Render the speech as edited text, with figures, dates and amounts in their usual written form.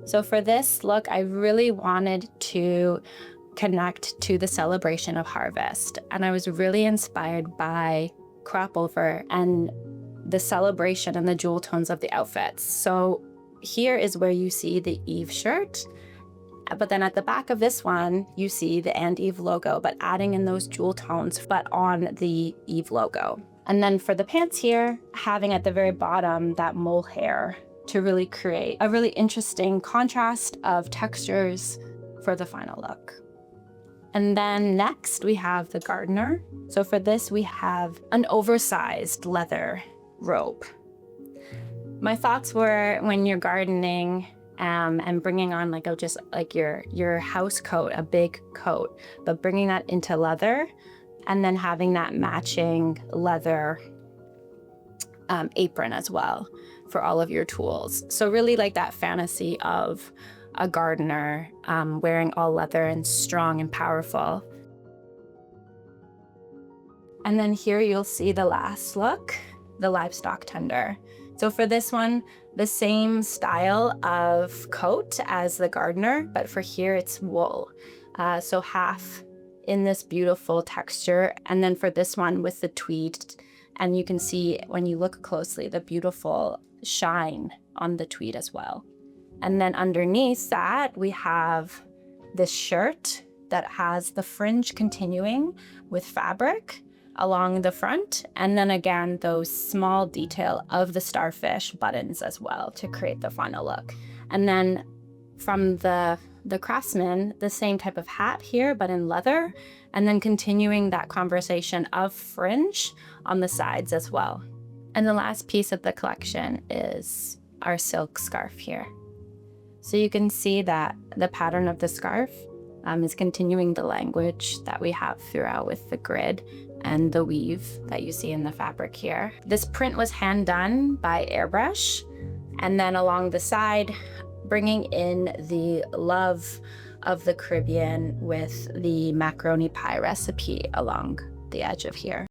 So for this look, I really wanted to connect to the celebration of harvest. And I was really inspired by crop over and the celebration and the jewel tones of the outfits. So here is where you see the Eve shirt. But then at the back of this one, you see the NNDYVE logo, but adding in those jewel tones, but on the Eve logo. And then for the pants here, having at the very bottom that mole hair to really create a really interesting contrast of textures for the final look. And then next we have the gardener. So for this, we have an oversized leather robe. My thoughts were when you're gardening and bringing on just your house coat, a big coat, but bringing that into leather and then having that matching leather apron as well for all of your tools. So really like that fantasy of a gardener wearing all leather and strong and powerful. And then here you'll see the last look, the livestock tender. So for this one, the same style of coat as the gardener, but for here it's wool. So half in this beautiful texture. And then for this one with the tweed, and you can see when you look closely, the beautiful shine on the tweed as well. And then underneath that, we have this shirt that has the fringe continuing with fabric along the front. And then again, those small detail of the starfish buttons as well to create the final look. And then from the craftsman, the same type of hat here, but in leather, and then continuing that conversation of fringe on the sides as well. And the last piece of the collection is our silk scarf here. So you can see that the pattern of the scarf is continuing the language that we have throughout with the grid and the weave that you see in the fabric here. This print was hand done by airbrush, and then along the side, bringing in the love of the Caribbean with the macaroni pie recipe along the edge of here.